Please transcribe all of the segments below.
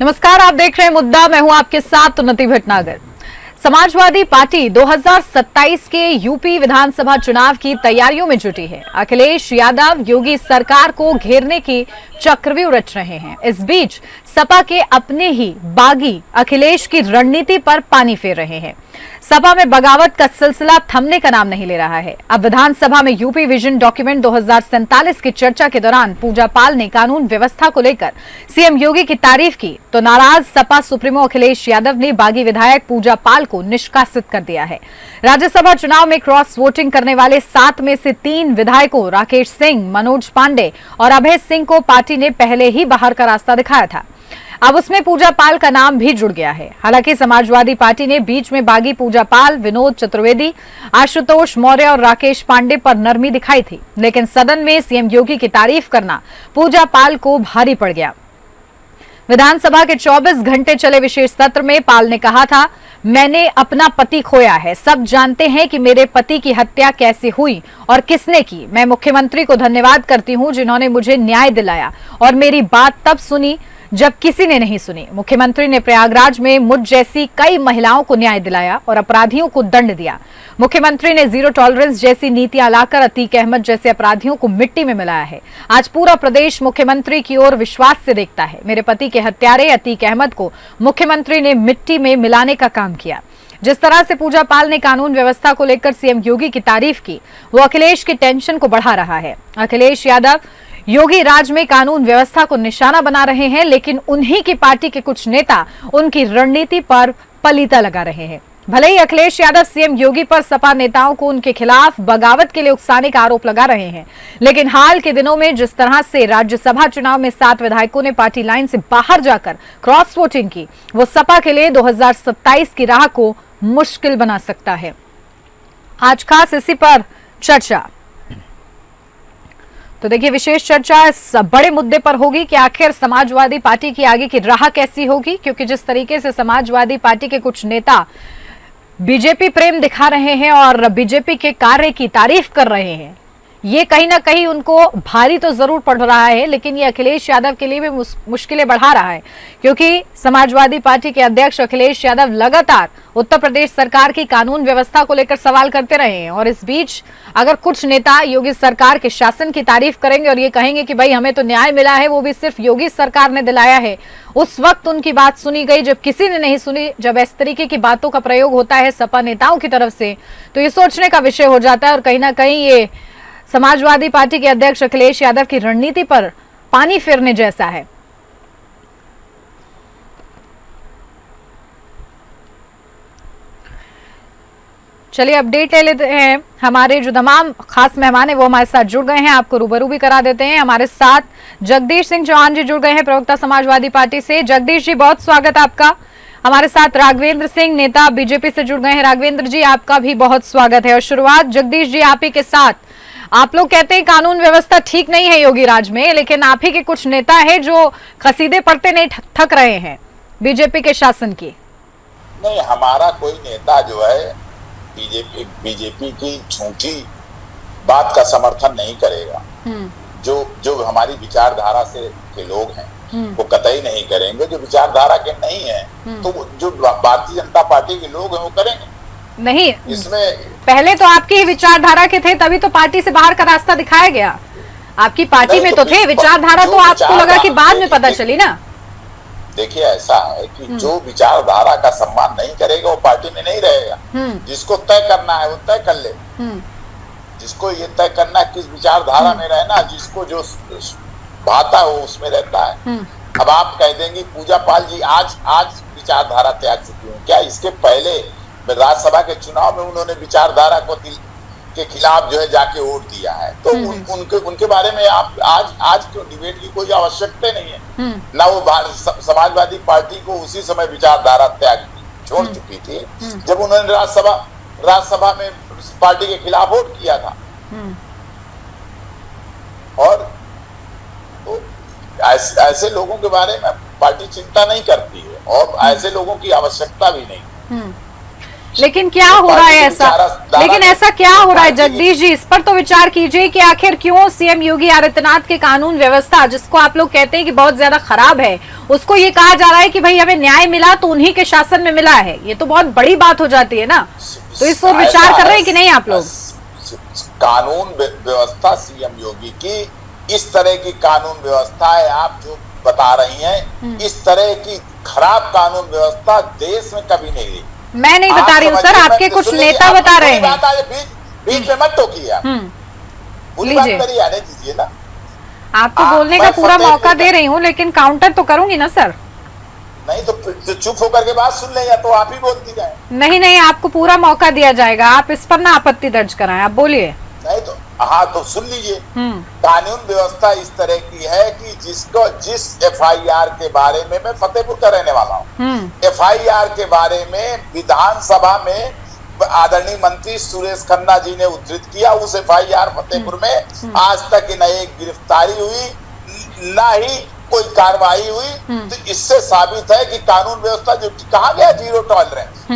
नमस्कार, आप देख रहे हैं मुद्दा। मैं हूं आपके साथ उन्नति भटनागर। समाजवादी पार्टी 2027 के यूपी विधानसभा चुनाव की तैयारियों में जुटी है। अखिलेश यादव योगी सरकार को घेरने की चक्रव्यूह रच रहे हैं। इस बीच सपा के अपने ही बागी अखिलेश की रणनीति पर पानी फेर रहे हैं। सपा में बगावत का सिलसिला थमने का नाम नहीं ले रहा है। अब विधानसभा में यूपी विजन डॉक्यूमेंट 2047 की चर्चा के दौरान पूजा पाल ने कानून व्यवस्था को लेकर सीएम योगी की तारीफ की तो नाराज सपा सुप्रीमो अखिलेश यादव ने बागी विधायक पूजा पाल को निष्कासित कर दिया है। राज्यसभा चुनाव में क्रॉस वोटिंग करने वाले 7 में से 3 विधायकों राकेश सिंह, मनोज पांडे और अभय सिंह को पार्टी ने पहले ही बाहर का रास्ता दिखाया था। अब उसमें पूजा पाल का नाम भी जुड़ गया है। हालांकि समाजवादी पार्टी ने बीच में बागी पूजा पाल, विनोद चतुर्वेदी, आशुतोष मौर्य और राकेश पांडे पर नरमी दिखाई थी, लेकिन सदन में सीएम योगी की तारीफ करना पूजा पाल को भारी पड़ गया। विधानसभा के 24 घंटे चले विशेष सत्र में पाल ने कहा था, मैंने अपना पति खोया है। सब जानते हैं कि मेरे पति की हत्या कैसे हुई और किसने की। मैं मुख्यमंत्री को धन्यवाद करती हूं जिन्होंने मुझे न्याय दिलाया और मेरी बात तब सुनी जब किसी ने नहीं सुनी। मुख्यमंत्री ने प्रयागराज में मुझ जैसी कई महिलाओं को न्याय दिलाया और अपराधियों को दंड दिया। मुख्यमंत्री ने जीरो टॉलरेंस जैसी नीतियां लाकर अतीक अहमद जैसे अपराधियों को मिट्टी में मिलाया है। आज पूरा प्रदेश मुख्यमंत्री की ओर विश्वास से देखता है। मेरे पति के हत्यारे अतीक अहमद को मुख्यमंत्री ने मिट्टी में मिलाने का काम किया। जिस तरह से पूजा पाल ने कानून व्यवस्था को लेकर सीएम योगी की तारीफ की, वो अखिलेश की टेंशन को बढ़ा रहा है। अखिलेश यादव योगी राज में कानून व्यवस्था को निशाना बना रहे हैं, लेकिन उन्हीं की पार्टी के कुछ नेता उनकी रणनीति पर पलीता लगा रहे हैं। भले ही अखिलेश यादव सीएम योगी पर सपा नेताओं को उनके खिलाफ बगावत के लिए उकसाने का आरोप लगा रहे हैं, लेकिन हाल के दिनों में जिस तरह से राज्यसभा चुनाव में 7 विधायकों ने पार्टी लाइन से बाहर जाकर क्रॉस वोटिंग की, वो सपा के लिए 2027 की राह को मुश्किल बना सकता है। आज खास इसी पर चर्चा। तो देखिए, विशेष चर्चा इस बड़े मुद्दे पर होगी कि आखिर समाजवादी पार्टी की आगे की राह कैसी होगी, क्योंकि जिस तरीके से समाजवादी पार्टी के कुछ नेता बीजेपी प्रेम दिखा रहे हैं और बीजेपी के कार्य की तारीफ कर रहे हैं, ये कहीं ना कहीं उनको भारी तो जरूर पड़ रहा है, लेकिन ये अखिलेश यादव के लिए भी मुश्किलें बढ़ा रहा है, क्योंकि समाजवादी पार्टी के अध्यक्ष अखिलेश यादव लगातार उत्तर प्रदेश सरकार की कानून व्यवस्था को लेकर सवाल करते रहे हैं। और इस बीच अगर कुछ नेता योगी सरकार के शासन की तारीफ करेंगे और ये कहेंगे कि भाई हमें तो न्याय मिला है, वो भी सिर्फ योगी सरकार ने दिलाया है, उस वक्त उनकी बात सुनी गई जब किसी ने नहीं सुनी। जब इस तरीके की बातों का प्रयोग होता है सपा नेताओं की तरफ से, तो ये सोचने का विषय हो जाता है और कहीं ना कहीं ये समाजवादी पार्टी के अध्यक्ष अखिलेश यादव की रणनीति पर पानी फेरने जैसा है। चलिए अपडेट ले लेते हैं। हमारे जो तमाम खास मेहमान हैं वो हमारे साथ जुड़ गए हैं, आपको रूबरू भी करा देते हैं। हमारे साथ जगदीश सिंह चौहान जी जुड़ गए हैं, प्रवक्ता समाजवादी पार्टी से। जगदीश जी, बहुत स्वागत आपका। हमारे साथ राघवेंद्र सिंह, नेता बीजेपी से जुड़ गए हैं। राघवेंद्र जी, आपका भी बहुत स्वागत है। और शुरुआत जगदीश जी आप ही के साथ। आप लोग कहते हैं कानून व्यवस्था ठीक नहीं है योगी राज में, लेकिन आप ही के कुछ नेता है जो कसीदे पढ़ते नहीं थक रहे हैं बीजेपी के शासन की। नहीं, हमारा कोई नेता जो है बीजेपी की झूठी बात का समर्थन नहीं करेगा। जो हमारी विचारधारा से के लोग हैं वो कतई नहीं करेंगे। जो विचारधारा के नहीं है तो जो भारतीय जनता पार्टी के लोग हैं वो करेंगे नहीं। इसमें पहले तो आपकी ही विचारधारा के थे, तभी तो पार्टी से बाहर का रास्ता दिखाया गया। आपकी पार्टी में तो थे विचारधारा, तो आपको लगा कि बाद में पता चली ना। देखिए, ऐसा है कि जो विचारधारा का सम्मान नहीं करेगा वो पार्टी में नहीं रहेगा। जिसको तय करना है वो तय कर ले। जिसको ये तय करना है किस विचारधारा में रहना, जिसको जो भाता है वो उसमें रहता है। अब आप कह देंगे पूजा पाल जी आज विचारधारा त्याग चुकी है, क्या इसके पहले राज्यसभा के चुनाव में उन्होंने विचारधारा के खिलाफ जो है जाके वोट दिया है? तो उनके बारे में आप आज क्यों डिबेट की कोई आवश्यकता नहीं है ना। वो समाजवादी पार्टी को उसी समय विचारधारा त्याग छोड़ चुकी थी जब उन्होंने राज्यसभा में पार्टी के खिलाफ वोट किया था। और तो ऐसे लोगों के बारे में पार्टी चिंता नहीं करती है और ऐसे लोगों की आवश्यकता भी नहीं। लेकिन क्या हो रहा है ऐसा, लेकिन ऐसा क्या हो रहा है जगदीश जी, इस पर तो विचार कीजिए कि आखिर क्यों सीएम योगी आदित्यनाथ के कानून व्यवस्था, जिसको आप लोग कहते हैं कि बहुत ज्यादा खराब है, उसको ये कहा जा रहा है कि भाई हमें न्याय मिला तो उन्हीं के शासन में मिला है। ये तो बहुत बड़ी बात हो जाती है ना। तो इस पर विचार कर रहे हैं कि नहीं आप लोग? कानून व्यवस्था सीएम योगी की इस तरह की कानून व्यवस्था है, आप जो बता रही हैं, इस तरह की खराब कानून व्यवस्था देश में कभी नहीं रही। मैं नहीं बता रही हूँ सर, आपके कुछ नेता बता रहे हैं। बीच में मत टोकिए आप, पूरी बात करिए, आने दीजिए ना। आपको बोलने का पूरा मौका दे रही हूँ, लेकिन काउंटर तो करूंगी ना सर। नहीं तो चुप होकर के बात सुन लेंगे, तो आप ही बोलती जाए। नहीं, आपको पूरा मौका दिया जाएगा, आप इस पर ना आपत्ति दर्ज कराएं, आप बोलिए। नहीं तो हाँ, तो सुन लीजिए। कानून व्यवस्था इस तरह की है कि जिस एफआईआर के बारे में, मैं फतेहपुर का रहने वाला हूँ, एफआईआर के बारे में विधानसभा में आदरणीय मंत्री सुरेश खन्ना जी ने उद्धृत किया, उस एफआईआर फतेहपुर में आज तक न एक गिरफ्तारी हुई ना ही कोई कार्रवाई हुई। तो इससे साबित है कि कानून व्यवस्था जो कहा गया जीरो टॉलरेंस,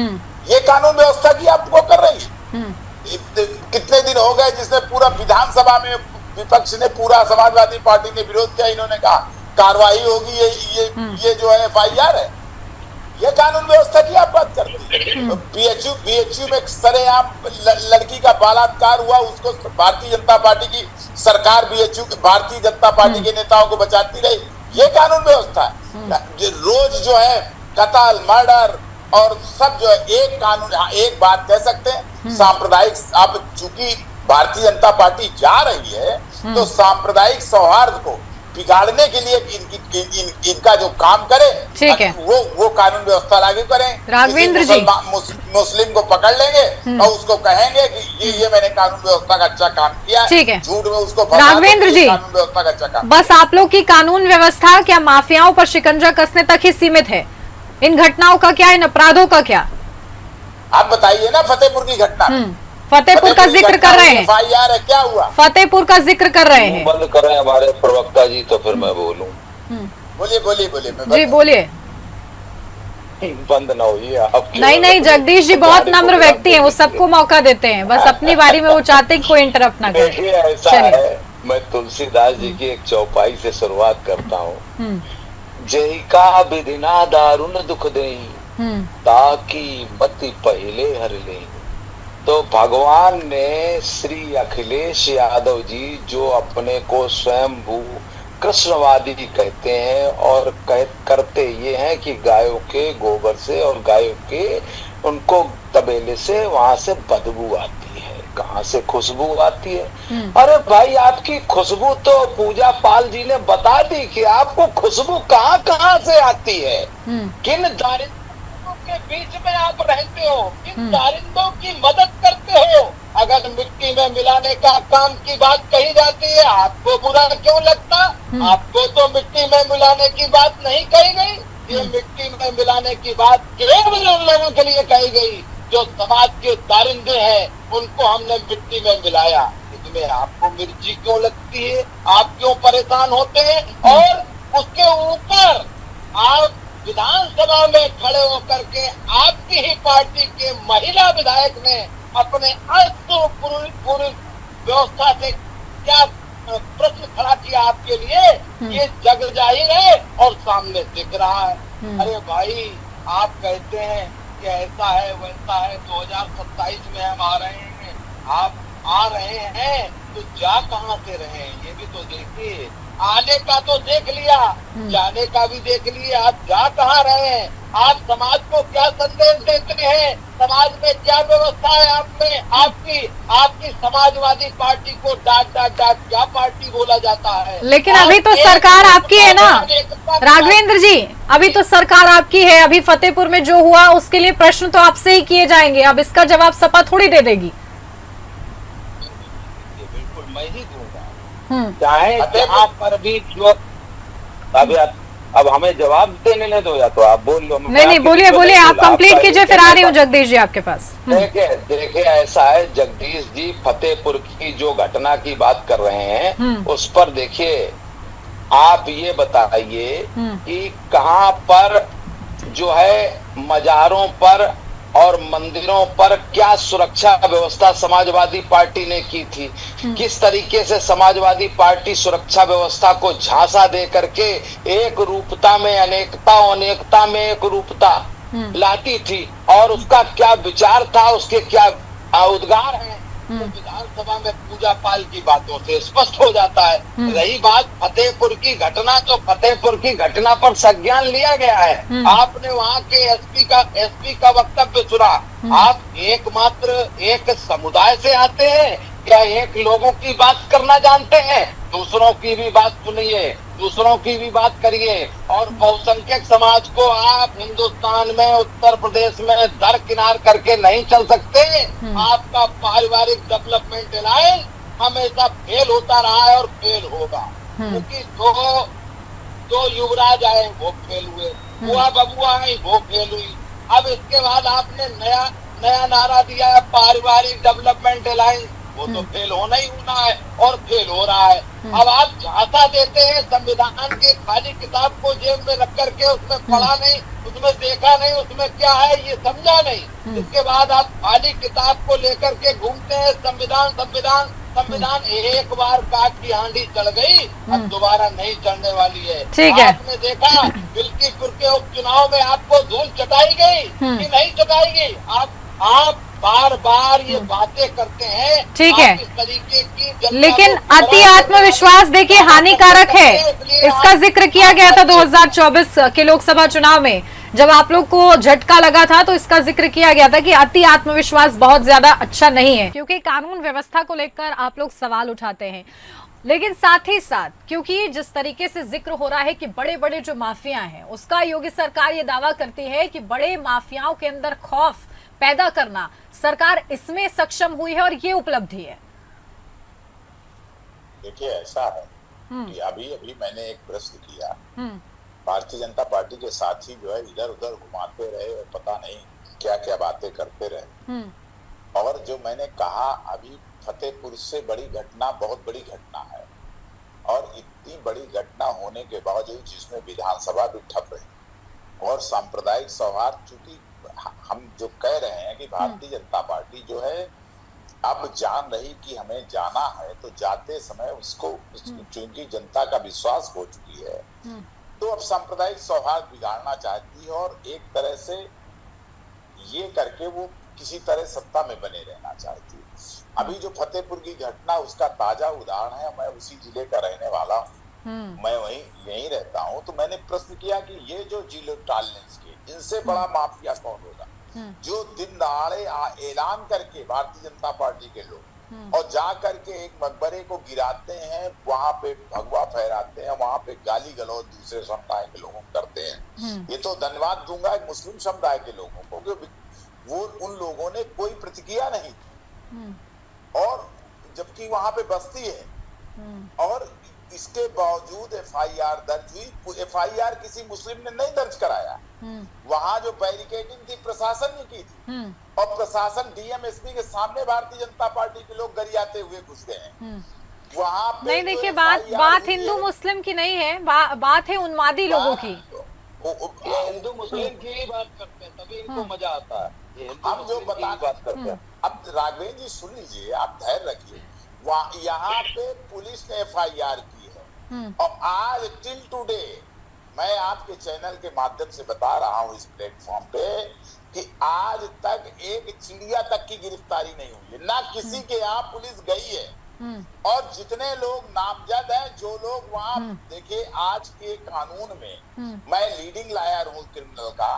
ये कानून व्यवस्था की आप वो कर रही है। कितने दिन हो गए जिसने पूरा विधानसभा में विपक्ष ने, पूरा समाजवादी पार्टी ने विरोध किया, इन्होंने कहा कार्रवाई होगी, ये जो है एफआईआर है, ये कानून व्यवस्था की आप बात करते हैं। बीएचयू में सरेआम लड़की का बलात्कार हुआ, उसको भारतीय जनता पार्टी की सरकार बीएचयू भारतीय जनता पार्टी के नेताओं को बचाती रही, ये कानून व्यवस्था है। रोज जो है कत्ल, मर्डर और सब जो है एक कानून, एक बात कह सकते हैं, सांप्रदायिक, अब चूंकि भारतीय जनता पार्टी जा रही है तो सांप्रदायिक सौहार्द को बिगाड़ने के लिए इनका जो काम करे, ठीक है, वो कानून व्यवस्था लागू करें। राघवेंद्र जी मुस्लिम को पकड़ लेंगे और उसको कहेंगे कि ये मैंने कानून व्यवस्था का अच्छा काम किया, ठीक है, झूठ में उसको राघवेंद्र जी कानून व्यवस्था का अच्छा काम। बस आप लोग की कानून व्यवस्था क्या माफियाओं पर शिकंजा कसने तक ही सीमित है? इन घटनाओं का क्या, इन अपराधों का क्या? आप बताइए ना, फतेहपुर की घटना, फतेहपुर का जिक्र कर रहे हैं, एफआईआर है, क्या हुआ? फतेहपुर का जिक्र कर रहे हैं, बंद कर रहे हैं हमारे प्रवक्ता जी, तो फिर मैं बोलूं। बोलिए जी बोलिए। बंद ना होइए आप। नहीं जगदीश जी बहुत नम्र व्यक्ति हैं, वो सबको मौका देते हैं, बस अपनी बारी में वो चाहते हैं कि कोई इंटरप्ट ना करे। देखिए ऐसा है, मैं तुलसीदास जी की एक चौपाई से शुरुआत करता हूँ। जय का विधिना दारुण दुख देई, ताकि मति पहले हर ले। तो भगवान ने श्री अखिलेश यादव जी, जो अपने को स्वयंभू कृष्णवादी कहते हैं और करते ये हैं कि गायों के गोबर से और गायों के उनको तबेले से वहां से बदबू आती है, कहाँ से खुशबू आती है? अरे भाई, आपकी खुशबू तो पूजा पाल जी ने बता दी कि आपको खुशबू कहाँ कहाँ से आती है, किन दारिंदों के बीच में आप रहते हो, किन दारिंदों की मदद करते हो। अगर मिट्टी में मिलाने का काम की बात कही जाती है, आपको बुरा क्यों लगता? आपको तो मिट्टी में मिलाने की बात नहीं कही गई, ये मिट्टी में मिलाने की बात केवल उन लोगों के लिए कही गई जो समाज के दारिंदे हैं, उनको हमने मिट्टी में मिलाया। इसमें आपको मिर्ची क्यों लगती है? आप क्यों परेशान होते हैं? और उसके ऊपर आप विधानसभा में खड़े होकर के आपकी ही पार्टी के महिला विधायक ने अपने पूरी व्यवस्था से क्या प्रश्न खड़ा किया आपके लिए, ये जग जाहिर है और सामने दिख रहा है। अरे भाई, आप कहते हैं कि ऐसा है वैसा है, 2027 में हम आ रहे हैं, आप आ रहे हैं तो जा कहाँ से रहे हैं ये भी तो देखिए। आने का तो देख लिया, जाने का भी देख लिया, आप जा कहाँ रहे हैं? आप समाज को क्या संदेश देते हैं? समाज में क्या व्यवस्था है आप में? आपकी समाजवादी पार्टी को डांट क्या पार्टी बोला जाता है? लेकिन अभी तो सरकार आपकी है ना राघवेंद्र जी, अभी तो सरकार आपकी है। अभी फतेहपुर में जो हुआ उसके लिए प्रश्न तो आपसे ही किए जाएंगे, अब इसका जवाब सपा थोड़ी दे देगी। बिल्कुल मैं ही दूंगा, चाहे जहाँ पर भी जो अब हमें जवाब देने नहीं दो, या तो आप बोल लो। नहीं बोलिए, आप कंप्लीट कीजिए, फिर आ रही हूँ जगदीश जी आपके पास। देखिए ऐसा है जगदीश जी, फतेहपुर की जो घटना की बात कर रहे हैं उस पर देखिए, आप ये बताइए कि कहाँ पर जो है मजारों पर और मंदिरों पर क्या सुरक्षा व्यवस्था समाजवादी पार्टी ने की थी, किस तरीके से समाजवादी पार्टी सुरक्षा व्यवस्था को झांसा दे करके एक रूपता में अनेकता, अनेकता में एक रूपता लाती थी, और उसका क्या विचार था, उसके क्या उद्गार है, तो विधानसभा में पूजा पाल की बातों से स्पष्ट हो जाता है। रही बात फतेहपुर की घटना, तो फतेहपुर की घटना पर संज्ञान लिया गया है। आपने वहाँ के एसपी का वक्तव्य सुना। आप एकमात्र एक समुदाय से आते हैं या एक लोगों की बात करना जानते हैं? दूसरों की भी बात सुनिए, दूसरों की भी बात करिए। और बहुसंख्यक समाज को आप हिंदुस्तान में, उत्तर प्रदेश में दरकिनार करके नहीं चल सकते। आपका पारिवारिक डेवलपमेंट अलायंस हमेशा फेल होता रहा है और फेल होगा, क्योंकि दो युवराज आए वो फेल हुए, बुआ बबुआ आई वो फेल हुई। अब इसके बाद आपने नया नारा दिया है पारिवारिक डेवलपमेंट अलायंस, वो तो फेल होना ही होना है और फेल हो रहा है। अब आप झांसा देते हैं संविधान के खाली किताब को जेब में रख करके, उसमें पढ़ा नहीं, उसमें देखा नहीं, उसमें क्या है ये समझा नहीं। इसके बाद आप खाली किताब को लेकर के घूमते हैं, संविधान संविधान संविधान। एक बार काट की हांडी चढ़ गई, अब दोबारा नहीं चढ़ने वाली है। ठीक है। आपने देखा बिल्कीपुर के उपचुनाव में आपको धूल चटाई गई कि नहीं चटाई गई? आप बार बार ये बातें करते हैं। ठीक है, इस तरीके की, लेकिन अति आत्मविश्वास देखिए हानिकारक है। इसका जिक्र किया गया था 2024 के लोकसभा चुनाव में, जब आप लोग को झटका लगा था तो इसका जिक्र किया गया था कि अति आत्मविश्वास बहुत ज्यादा अच्छा नहीं है, क्योंकि कानून व्यवस्था को लेकर आप लोग सवाल उठाते हैं। लेकिन साथ ही साथ क्योंकि जिस तरीके से जिक्र हो रहा है कि बड़े बड़े जो माफिया हैं, उसका योगी सरकार ये दावा करती है कि बड़े माफियाओं के अंदर खौफ पैदा करना सरकार इसमें सक्षम हुई है और ये उपलब्धि है। देखिए ऐसा है कि अभी मैंने एक प्रश्न किया, भारतीय जनता पार्टी के साथी जो है इधर उधर घुमाते रहे और पता नहीं क्या क्या बातें करते रहे। और जो मैंने कहा अभी फतेहपुर से बड़ी घटना, बहुत बड़ी घटना है, और इतनी बड़ी घटना होने के बावजूद जिसमें विधानसभा भी ठप रही और सांप्रदायिक सौहार्द, चूंकि हम जो कह रहे हैं कि भारतीय जनता पार्टी जो है अब जान रही कि हमें जाना है, तो जाते समय उसको चूंकि जनता का विश्वास हो चुकी है, तो अब सांप्रदायिक सौहार्द बिगाड़ना चाहती है और एक तरह से ये करके वो किसी तरह सत्ता में बने रहना चाहती है। अभी जो फतेहपुर की घटना उसका ताजा उदाहरण है। मैं उसी जिले का रहने वाला हूँ, मैं यहीं रहता हूँ। तो मैंने प्रश्न किया कि ये जो जिले टॉलरेंस के, इनसे बड़ा माफिया कौन होगा, जो दिन दहाड़े ऐलान करके भारतीय जनता पार्टी के लोग और जा करके एक मकबरे को गिराते हैं, वहां पे भगवा फहराते हैं, वहां पे गाली गलौज दूसरे समुदाय के लोगों को करते हैं। ये तो धन्यवाद दूंगा एक मुस्लिम समुदाय के लोगों को, क्योंकि वो उन लोगों ने कोई प्रतिक्रिया नहीं की, और जबकि वहां पे बस्ती है और इसके बावजूद एफआईआर दर्ज हुई। एफआईआर किसी मुस्लिम ने नहीं दर्ज कराया। वहां जो बैरिकेडिंग थी प्रशासन ने की थी, और प्रशासन डीएमएसपी के सामने भारतीय जनता पार्टी के लोग गरियाते हुए घुस गए हैं वहां पे। नहीं देखिए, बात हिंदू मुस्लिम की नहीं है, बात है उन्मादी लोगों की। हिंदू मुस्लिम की ही बात करते हैं, तभी इनको मजा आता है। हम जो बात करते हैं, अब राघवेंद्र जी सुन लीजिए, आप धैर्य रखिए। यहाँ पे पुलिस ने एफआईआर की है, और आज टिल टुडे मैं आपके चैनल के माध्यम से बता रहा हूँ इस प्लेटफॉर्म पे कि आज तक एक चिड़िया तक की गिरफ्तारी नहीं हुई है, ना किसी के यहाँ पुलिस गई है। और जितने लोग नामजद हैं, जो लोग वहाँ, देखिए आज के कानून में, मैं लीडिंग लायर हूँ क्रिमिनल का,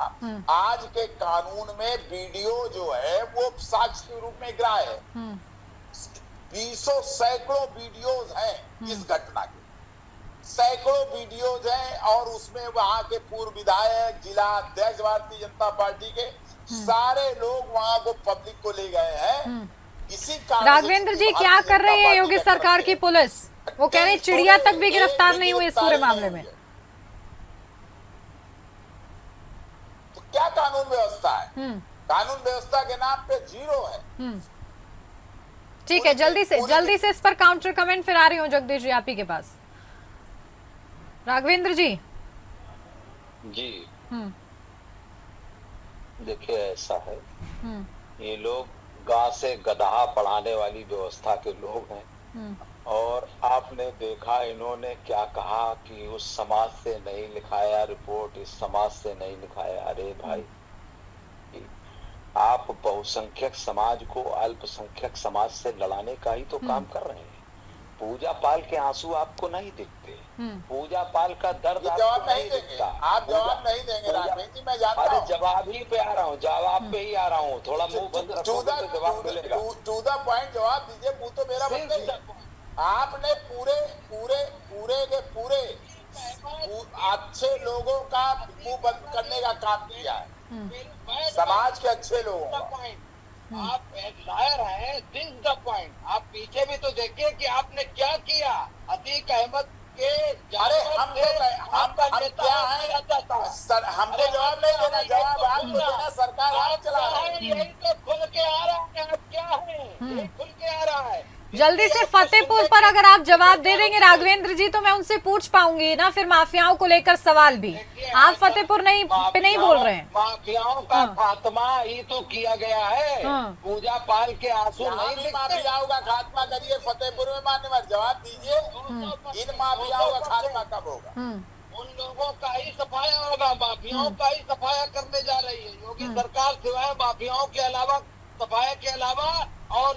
आज के कानून में वीडियो जो है वो साक्ष्य के रूप में ग्राह्य है। 20 सैकड़ों वीडियोज हैं इस घटना के, सैकड़ों वीडियोज हैं, और उसमें वहां के पूर्व विधायक, जिला अध्यक्ष भारतीय जनता पार्टी के सारे लोग वहां को पब्लिक को ले गए हैं। इसी कारण राघवेंद्र जी क्या कर रही है योगी सरकार की पुलिस? वो कह रही चिड़िया तक भी गिरफ्तार नहीं हुई इस पूरे मामले में। तो क्या कानून व्यवस्था है? कानून व्यवस्था के नाम पे जीरो है। ठीक है, जल्दी से इस पर काउंटर कमेंट फिर आ रही हूँ जगदीश जी आप ही के पास। राघवेंद्र जी देखिए ऐसा है ये लोग गांव से गधा पढ़ाने वाली व्यवस्था के लोग हैं। और आपने देखा इन्होंने क्या कहा कि उस समाज से नहीं लिखाया रिपोर्ट, इस समाज से नहीं लिखाया। अरे भाई, आप बहुसंख्यक समाज को अल्पसंख्यक समाज से लड़ाने का ही तो काम कर रहे हैं। पूजा पाल के आंसू आपको नहीं दिखते, पूजा पाल का दर्द जवाब नहीं देंगे, आप जवाब नहीं देंगे राघवेंद्र जी, मैं जानता हूं। जवाब ही पे आ रहा हूँ, जवाब पे ही आ रहा हूँ। थोड़ा मुंह बंद रखोगे तो जवाब मिलेगा। टू द पॉइंट जवाब दीजिए, मुंह तो मेरा बंद है। आपने पूरे पूरे पूरे के पूरे अच्छे लोगों का मुंह बंद करने का काम किया है, समाज के अच्छे लोगों का। आप लायर हैं, दिस द पॉइंट। आप पीछे भी तो देखिए कि आपने क्या किया। अतीक अहमद के अरे हम क्या है सर, हमको जवाब नहीं देना, जवाब आपको देना, सरकार आप चला रही है। यही तो खुल के आ रहा है। आप क्या है, यही खुल के आ रहा है। जल्दी से फतेहपुर पर अगर आप जवाब दे देंगे राघवेंद्र जी तो मैं उनसे पूछ पाऊंगी ना फिर माफियाओं को लेकर सवाल भी। आप फतेहपुर नहीं बोल रहे हैं। माफियाओं का खात्मा ही तो किया गया है, पूजा पाल के आंसू नहीं दिखते। माफियाओं का खात्मा करिए, फतेहपुर में मान्यवर जवाब दीजिए, इन माफियाओं का खात्मा कब होगा? उन लोगों का ही सफाया होगा, माफियाओं का ही सफाया करने जा रही है योगी सरकार। सिवाय माफियाओं के अलावा, सफाया के अलावा और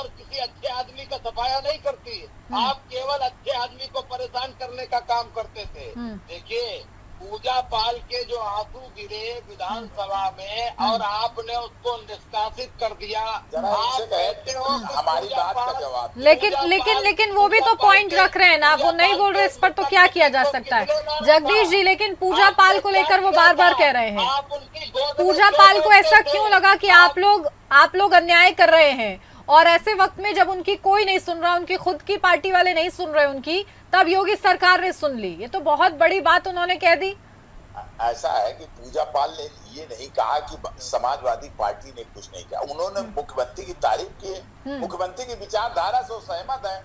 किसी अच्छे आदमी का सफाया नहीं करती है। आप केवल अच्छे आदमी को परेशान करने का काम करते थे। देखिए, पूजा पाल के जो आंसू गिरे विधानसभा में और आपने उसको निष्कासित कर दिया। आप कहते हो हमारी बात का जवाब, लेकिन वो भी तो पॉइंट रख रहे हैं ना, वो नहीं बोल रहे, इस पर तो क्या किया जा सकता है जगदीश जी। लेकिन पूजा पाल को लेकर वो बार बार कह रहे हैं, पूजा पाल को ऐसा क्यों लगा कि आप लोग अन्याय कर रहे हैं, और ऐसे वक्त में जब उनकी कोई नहीं सुन रहा, उनकी खुद की पार्टी वाले नहीं सुन रहे उनकी, तब योगी सरकार ने सुन ली। ये तो बहुत बड़ी बात उन्होंने कह दी। ऐसा है कि पूजा पाल ने ये नहीं कहा कि समाजवादी पार्टी ने कुछ नहीं किया, उन्होंने मुख्यमंत्री की तारीफ की है, मुख्यमंत्री की विचारधारा से सहमत है।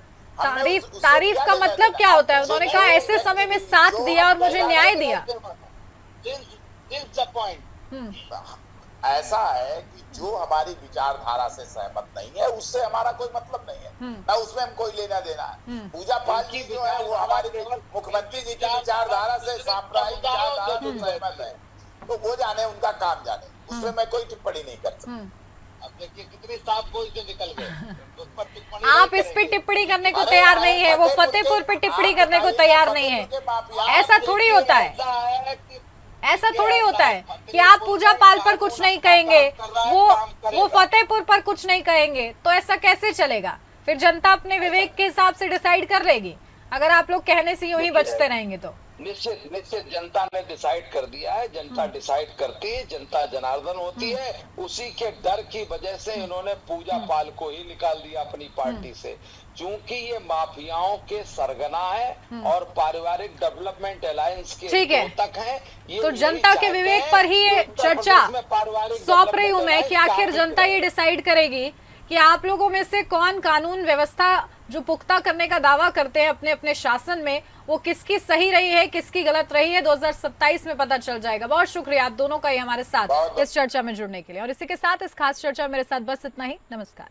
तारीफ का मतलब क्या होता है? उन्होंने कहा ऐसे समय में साथ दिया और मुझे न्याय दिया। ऐसा है कि जो हमारी विचारधारा से सहमत नहीं है उससे हमारा कोई मतलब नहीं है, ना उसमें हम कोई लेना देना है। पूजा पाल जी जो है वो हमारी मुख्यमंत्री जी की विचारधारा से, साम्प्रदायिक विचारधारा से सहमत है, तो वो जाने, उनका काम जाने, उसमें मैं कोई टिप्पणी नहीं कर सकता। अब देखिए कितनी साफ बोल के निकल गए। आप इस पे टिप्पणी करने को तैयार नहीं है, वो फतेहपुर पे टिप्पणी करने को तैयार नहीं है। ऐसा थोड़ी होता है, ऐसा थोड़ी होता है कि आप पूजा पाल पर कुछ नहीं कहेंगे, वो फतेहपुर पर कुछ नहीं कहेंगे, तो ऐसा कैसे चलेगा? फिर जनता अपने विवेक के हिसाब से डिसाइड कर लेगी, अगर आप लोग कहने से यूं ही बचते रहेंगे तो। निश्चित जनता ने डिसाइड कर दिया है। जनता डिसाइड करती है, जनता जनार्दन होती है। उसी के डर की वजह से इन्होंने पूजा पाल को ही निकाल दिया अपनी पार्टी से, चूंकि ये माफियाओं के सरगना है और पारिवारिक डेवलपमेंट अलायंस के तक है। तो जनता के विवेक पर ही ये चर्चा सौंप रही हूँ मैं कि आखिर जनता ये डिसाइड करेगी कि आप लोगों में से कौन कानून व्यवस्था जो पुख्ता करने का दावा करते हैं अपने अपने शासन में, वो किसकी सही रही है, किसकी गलत रही है, 2027 में पता चल जाएगा। बहुत शुक्रिया आप दोनों का ही हमारे साथ इस चर्चा में जुड़ने के लिए। और इसी के साथ इस खास चर्चा में मेरे साथ बस इतना ही। नमस्कार।